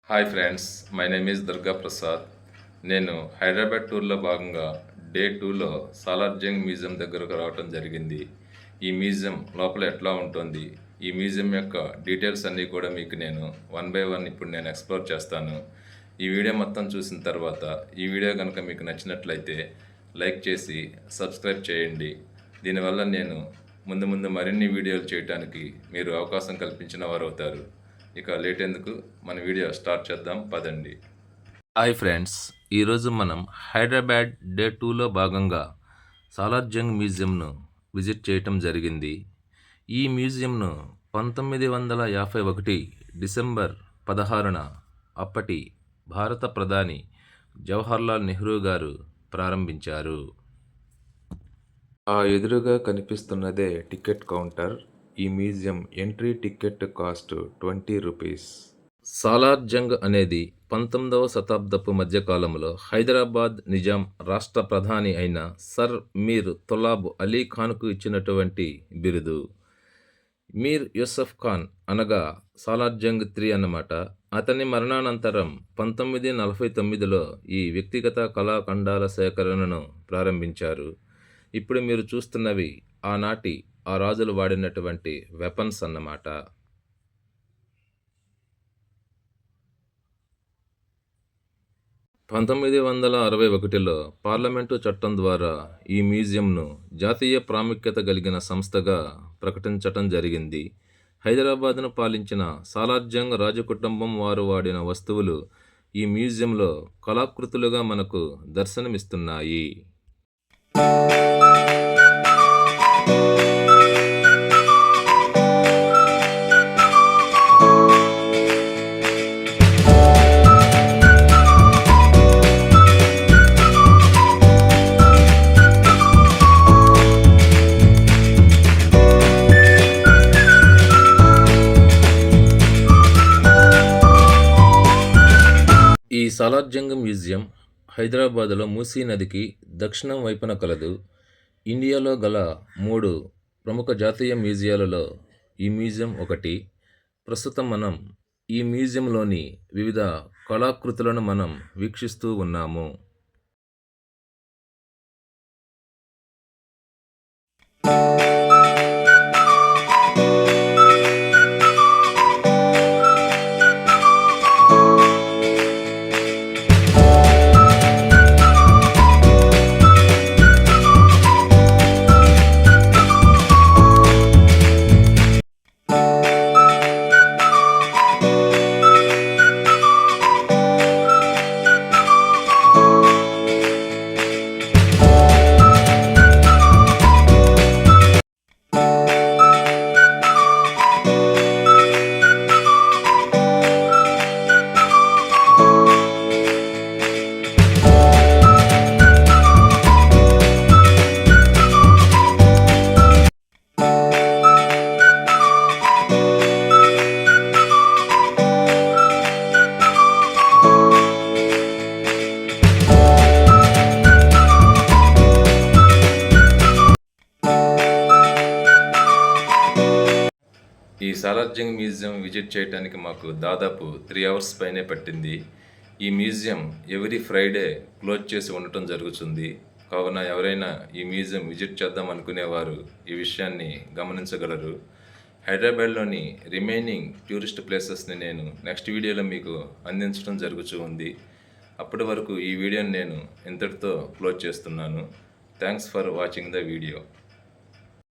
Hi friends, my name is Durga Prasad. నేను హైదరాబాద్ టూర్లో భాగంగా డే 2లో సాలార్జంగ్ మ్యూజియం దగ్గరకు రావడం జరిగింది. ఈ మ్యూజియం లోపల ఎట్లా ఉంటుంది, ఈ మ్యూజియం యొక్క డీటెయిల్స్ అన్నీ కూడా మీకు నేను 1 బై 1 ఇప్పుడు నేను ఎక్స్ప్లోర్ చేస్తాను. ఈ వీడియో మొత్తం చూసిన తర్వాత ఈ వీడియో కనుక మీకు నచ్చినట్లయితే లైక్ చేసి సబ్స్క్రైబ్ చేయండి. దీనివల్ల నేను ముందు మరిన్ని వీడియోలు చేయడానికి మీరు అవకాశం కల్పించిన వారు అవుతారు. ఇక లేట్ ఎందుకు, మన వీడియో స్టార్ట్ చేద్దాం పదండి. హాయ్ ఫ్రెండ్స్, ఈరోజు మనం హైదరాబాద్ డే 2లో భాగంగా సాలార్జంగ్ మ్యూజియంను విజిట్ చేయటం జరిగింది. ఈ మ్యూజియంను 1951 డిసెంబర్ 16న అప్పటి భారత ప్రధాని జవహర్లాల్ నెహ్రూ గారు ప్రారంభించారు. ఆ ఎదురుగా కనిపిస్తున్నదే టికెట్ కౌంటర్. ఈ museum entry ticket cost 20 rupees. Salar Jung అనేది 19వ శతాబ్దపు మధ్యకాలంలో హైదరాబాద్ నిజాం రాష్ట్ర ప్రధాని అయిన సర్ మీర్ తొలాబ్ అలీ ఖాన్కు ఇచ్చినటువంటి బిరుదు. మీర్ యూసఫ్ ఖాన్ అనగా సాలార్జంగ్ III అన్నమాట. అతని మరణానంతరం 1949లో ఈ వ్యక్తిగత కళాఖండాల సేకరణను ప్రారంభించారు. ఇప్పుడు మీరు చూస్తున్నవి ఆనాటి ఆ రాజులు వాడినటువంటి వెపన్స్ అన్నమాట. పంతొమ్మిది 1961లో పార్లమెంటు చట్టం ద్వారా ఈ మ్యూజియంను జాతీయ ప్రాముఖ్యత కలిగిన సంస్థగా ప్రకటించటం జరిగింది. హైదరాబాద్ను పాలించిన సాలార్జంగ్ రాజకుటుంబం వారు వాడిన వస్తువులు ఈ మ్యూజియంలో కళాకృతులుగా మనకు దర్శనమిస్తున్నాయి. ఈ సాలార్జంగ్ మ్యూజియం హైదరాబాదులో మూసీ నదికి దక్షిణం వైపున కలదు. ఇండియాలో గల 3 ప్రముఖ జాతీయ మ్యూజియాలలో ఈ మ్యూజియం ఒకటి. ప్రస్తుతం మనం ఈ మ్యూజియంలోని వివిధ కళాకృతులను మనం వీక్షిస్తూ ఉన్నాము. ఈ సాలార్జంగ్ మ్యూజియం విజిట్ చేయడానికి మాకు దాదాపు 3 అవర్స్ పైనే పట్టింది. ఈ మ్యూజియం ఎవ్రీ ఫ్రైడే క్లోజ్ చేసి ఉండటం జరుగుతుంది. కావున ఎవరైనా ఈ మ్యూజియం విజిట్ చేద్దాం అనుకునేవారు ఈ విషయాన్ని గమనించగలరు. హైదరాబాద్లోని రిమైనింగ్ టూరిస్ట్ ప్లేసెస్ని నేను నెక్స్ట్ వీడియోలో మీకు అందించడం జరుగుతూ ఉంది. అప్పటి వరకు ఈ వీడియోని నేను ఇంతటితో క్లోజ్ చేస్తున్నాను. Thanks for watching the video.